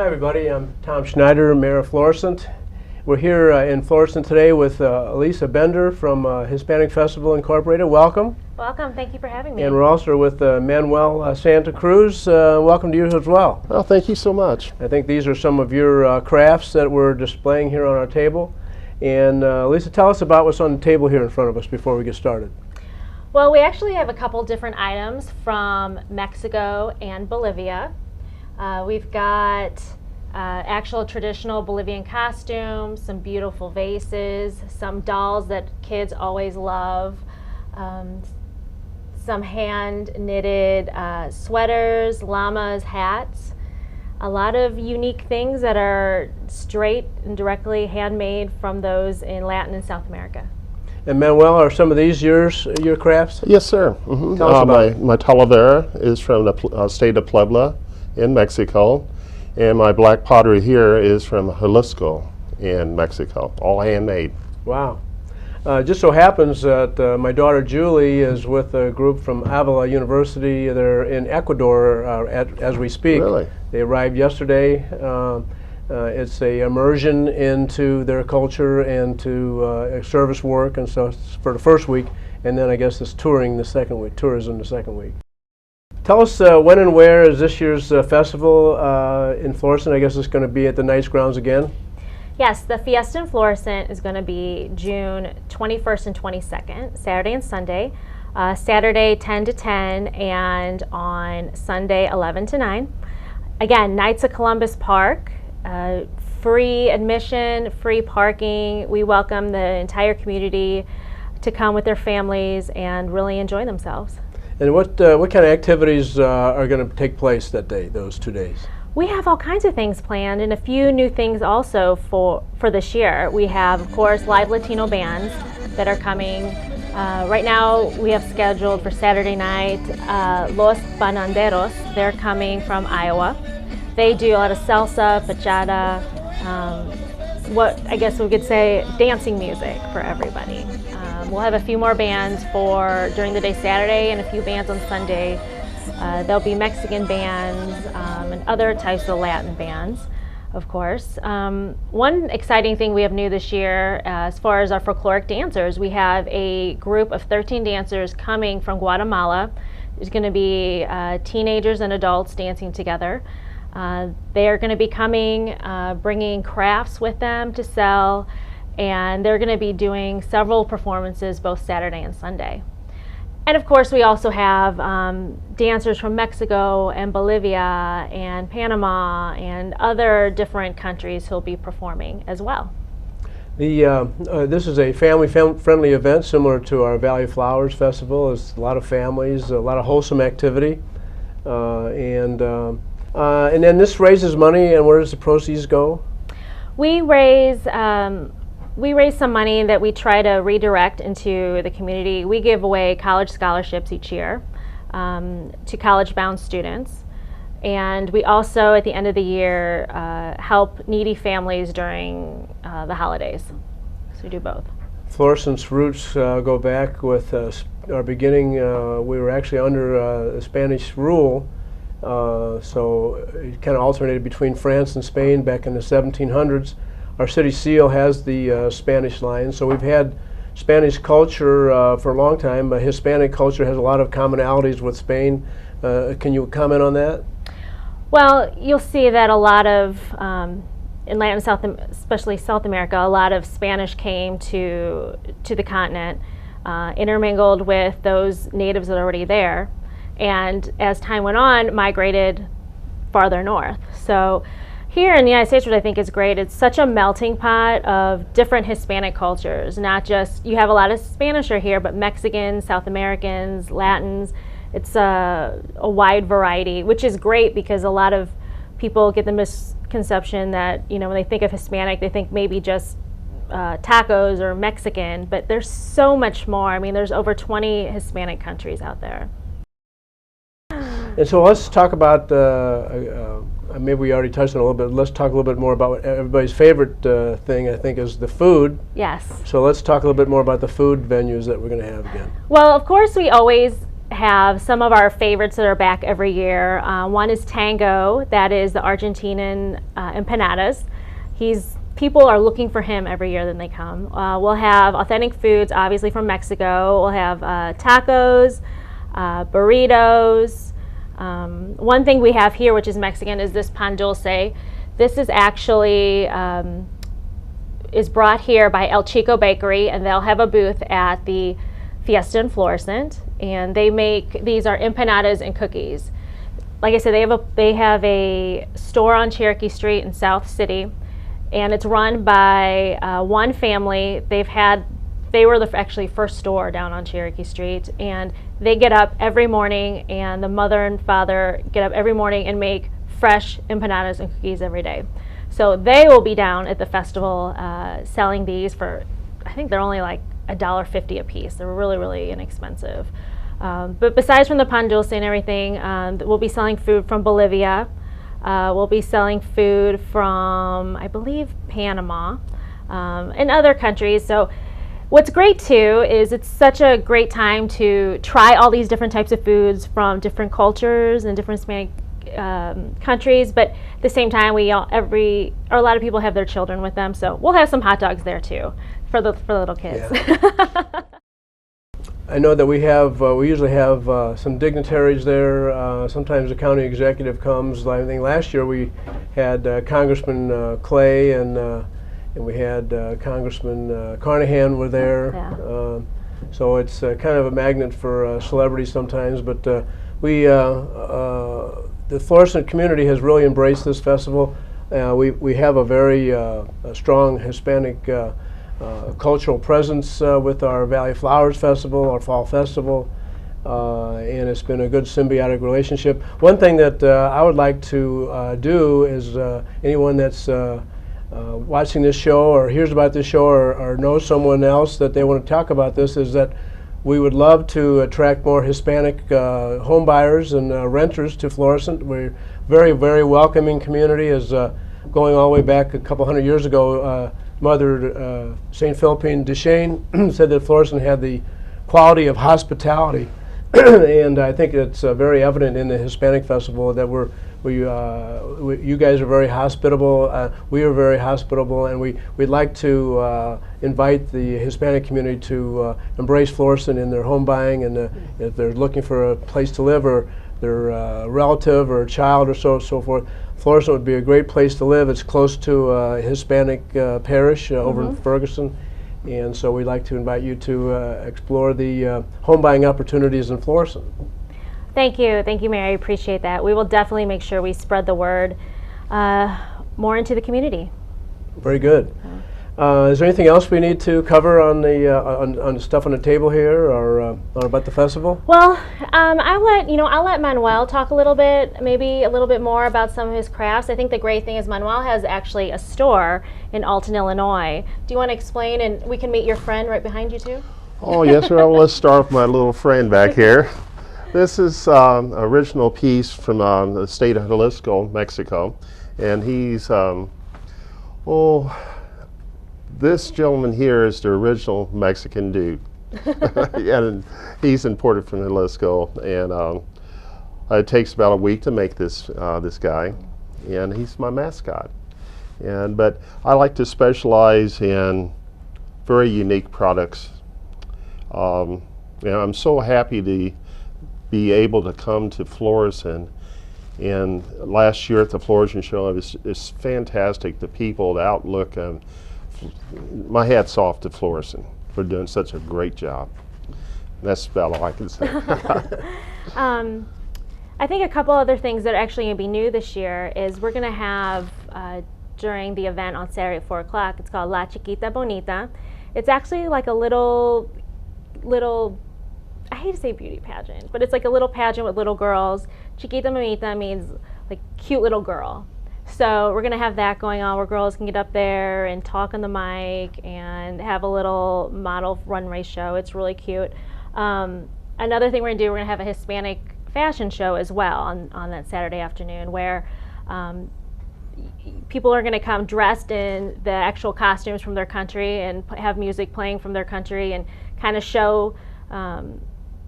Hi everybody, I'm Tom Schneider, Mayor of Florissant. We're here in Florissant today with Elisa Bender from Hispanic Festival Incorporated. Welcome. Welcome, thank you for having me. And we're also with Manuel Santa Cruz. Welcome to you as well. Well, thank you so much. I think these are some of your crafts that we're displaying here on our table. And Elisa, tell us about what's on the table here in front of us before we get started. Well, we actually have a couple different items from Mexico and Bolivia. We've got actual traditional Bolivian costumes, some beautiful vases, some dolls that kids always love, some hand knitted sweaters, llamas, hats, a lot of unique things that are straight and directly handmade from those in Latin and South America. And Manuel, are some of these your crafts? Yes, sir. Mm-hmm. Tell us about my talavera is from the state of Puebla in Mexico, and my black pottery here is from Jalisco in Mexico, all handmade. Wow. Just so happens that my daughter Julie is with a group from Avila University. They're in Ecuador as we speak. Really? They arrived yesterday. It's a immersion into their culture and to service work, and so it's for the first week, and then I guess it's tourism the second week. Tell us when and where is this year's festival in Florissant? I guess it's going to be at the Knights Grounds again? Yes, the Fiesta in Florissant is going to be June 21st and 22nd, Saturday and Sunday. Saturday 10 to 10 and on Sunday 11 to 9. Again, Knights of Columbus Park, free admission, free parking. We welcome the entire community to come with their families and really enjoy themselves. And what kind of activities are going to take place that day, those 2 days? We have all kinds of things planned and a few new things also for this year. We have, of course, live Latino bands that are coming. Right now we have scheduled for Saturday night Los Bananderos. They're coming from Iowa. They do a lot of salsa, bachata, what I guess we could say dancing music for everybody. We'll have a few more bands for during the day Saturday and a few bands on Sunday. There'll be Mexican bands and other types of Latin bands, of course. One exciting thing we have new this year as far as our folkloric dancers, we have a group of 13 dancers coming from Guatemala. There's going to be teenagers and adults dancing together. They are going to be coming, bringing crafts with them to sell, and they're going to be doing several performances both Saturday and Sunday. And of course we also have dancers from Mexico and Bolivia and Panama and other different countries who'll be performing as well. This is a family-friendly event similar to our Valley Flowers Festival. It's a lot of families, a lot of wholesome activity, and then this raises money, and where does the proceeds go? We raise some money that we try to redirect into the community. We give away college scholarships each year to college-bound students. And we also, at the end of the year, help needy families during the holidays. So we do both. Florissant's roots go back with our beginning. We were actually under Spanish rule. So it kind of alternated between France and Spain back in the 1700s. Our city seal has the Spanish line, so we've had Spanish culture for a long time. Hispanic culture has a lot of commonalities with Spain. Can you comment on that? Well, you'll see that a lot of, in Latin and South, especially South America, a lot of Spanish came to the continent, intermingled with those natives that are already there, and as time went on, migrated farther north. So here in the United States, what I think is great, it's such a melting pot of different Hispanic cultures. Not just, you have a lot of Spanish are here, but Mexicans, South Americans, Latins. It's a wide variety, which is great because a lot of people get the misconception that, you know, when they think of Hispanic, they think maybe just tacos or Mexican, but there's so much more. I mean, there's over 20 Hispanic countries out there. And so let's talk about, maybe we already touched on it a little bit, let's talk a little bit more about what everybody's favorite thing, I think, is the food. Yes. So let's talk a little bit more about the food venues that we're going to have again. Well, of course, we always have some of our favorites that are back every year. One is Tango, that is the Argentinian empanadas. People are looking for him every year that they come. We'll have authentic foods, obviously from Mexico. We'll have tacos, burritos. One thing we have here, which is Mexican, is this pan dulce. This is actually is brought here by El Chico Bakery, and they'll have a booth at the Fiesta in Florissant, and these are empanadas and cookies. Like I said, they have a store on Cherokee Street in South City, and it's run by one family. They were the actually first store down on Cherokee Street, and they get up every morning, and the mother and father get up every morning and make fresh empanadas and cookies every day. So they will be down at the festival selling these for, I think they're only like $1.50 a piece. They're really, really inexpensive. But besides from the pan dulce and everything, we'll be selling food from Bolivia. We'll be selling food from, I believe, Panama and other countries. So what's great too is it's such a great time to try all these different types of foods from different cultures and different Hispanic countries, but at the same time, a lot of people have their children with them, so we'll have some hot dogs there too for little kids. Yeah. I know that we usually have some dignitaries there. Sometimes the county executive comes. I think last year we had Congressman Clay and we had Congressman Carnahan were there. Yeah. So it's kind of a magnet for celebrities sometimes, but the Florissant community has really embraced this festival. We have a very strong Hispanic cultural presence with our Valley Flowers Festival, our Fall Festival, and it's been a good symbiotic relationship. One thing that I would like to do is anyone that's watching this show or hears about this show or knows someone else that they want to talk about this is that we would love to attract more Hispanic home buyers and renters to Florissant. We're a very, very welcoming community. As going all the way back a couple hundred years ago, Mother St. Philippine Duchesne said that Florissant had the quality of hospitality. And I think it's very evident in the Hispanic Festival that you guys are very hospitable. We are very hospitable, and we'd like to invite the Hispanic community to embrace Florissant in their home buying, and if they're looking for a place to live or their relative or a child or so forth. Florissant would be a great place to live. It's close to a Hispanic parish over in Ferguson. And so we'd like to invite you to explore the home buying opportunities in Florissant. Thank you, Mary. I appreciate that. We will definitely make sure we spread the word more into the community. Very good. Is there anything else we need to cover on the stuff on the table here, or about the festival? Well, I'll let Manuel talk a little bit, maybe a little bit more about some of his crafts. I think the great thing is Manuel has actually a store in Alton, Illinois. Do you want to explain, and we can meet your friend right behind you too? Oh yes, sir. Well, let's start with my little friend back here. This is an original piece from the state of Jalisco, Mexico, and he's this gentleman here is the original Mexican dude. And he's imported from Jalisco, and it takes about a week to make this guy, and he's my mascot. But I like to specialize in very unique products. I'm so happy to be able to come to Florissant. And last year at the Florissant show, it's fantastic. The people, the outlook. My hat's off to Florissant for doing such a great job. That's about all I can say. I think a couple other things that are actually going to be new this year is we're going to have during the event on Saturday at 4 o'clock. It's called La Chiquita Bonita. It's actually like a little, I hate to say beauty pageant, but it's like a little pageant with little girls. Chiquita Bonita means like cute little girl. So we're going to have that going on where girls can get up there and talk on the mic and have a little model runway show. It's really cute. Another thing we're going to do, we're going to have a Hispanic fashion show as well on that Saturday afternoon, where people are going to come dressed in the actual costumes from their country and have music playing from their country and kind of show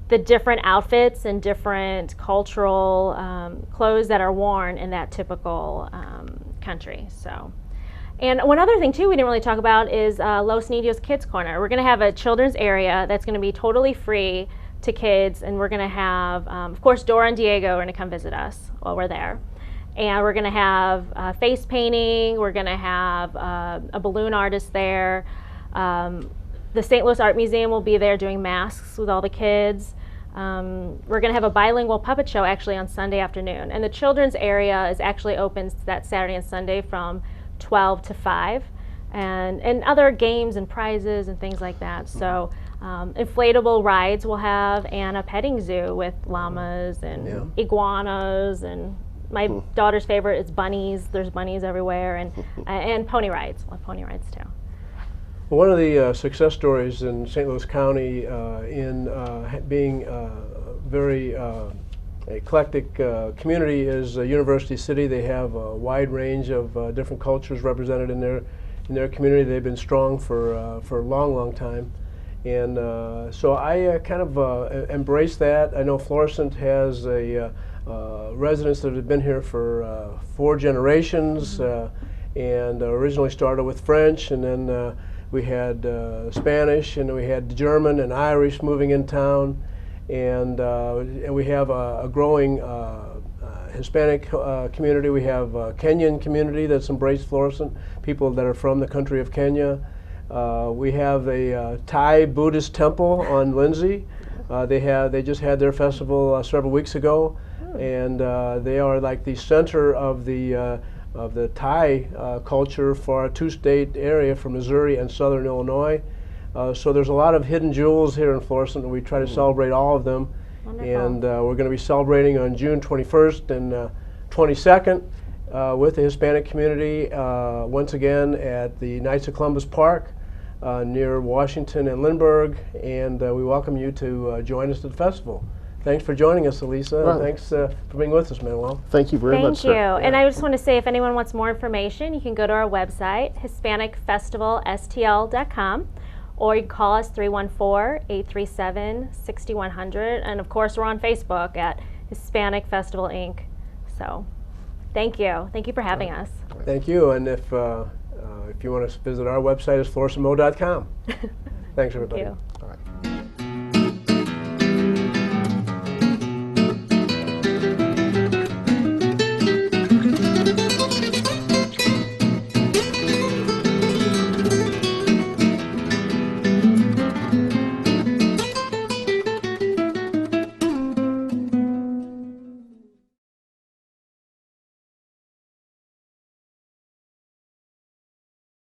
the different outfits and different cultural clothes that are worn in that typical country. So, and one other thing too we didn't really talk about is Los Niños Kids Corner. We're going to have a children's area that's going to be totally free to kids, and we're going to have, of course, Dora and Diego are going to come visit us while we're there. And we're going to have face painting, we're going to have a balloon artist there. The St. Louis Art Museum will be there doing masks with all the kids. We're going to have a bilingual puppet show actually on Sunday afternoon. And the children's area is actually open that Saturday and Sunday from 12 to 5. And other games and prizes and things like that. So inflatable rides we'll have, and a petting zoo with llamas and iguanas, and my daughter's favorite is bunnies. There's bunnies everywhere, and pony rides. We'll have pony rides too. One of the success stories in St. Louis County in being a very eclectic community is University City. They have a wide range of different cultures represented in their community. They've been strong for a long time. And so I kind of embrace that. I know Florissant has residents that have been here for 4 generations, and originally started with French, and then we had Spanish, and we had German and Irish moving in town, and we have a growing Hispanic community. We have a Kenyan community that's embraced Florissant, people that are from the country of Kenya. We have a Thai Buddhist temple on Lindsay. They just had their festival several weeks ago, and they are like the center of the Thai culture for a 2-state area from Missouri and southern Illinois. So there's a lot of hidden jewels here in Florissant, and we try to celebrate all of them. Wonderful. And we're going to be celebrating on June 21st and 22nd with the Hispanic community once again at the Knights of Columbus Park near Washington and Lindbergh, and we welcome you to join us at the festival. Thanks for joining us, Elisa. Right. Thanks for being with us, Manuel. Thank you very much, Thank you. sir. And I just want to say, if anyone wants more information, you can go to our website, HispanicFestivalSTL.com, or you can call us 314-837-6100. And of course, we're on Facebook at Hispanic Festival Inc. So, thank you. Thank you for having us. Thank you. And if you want to visit our website, it's florissantmo.com. Thanks, everybody. Thank you.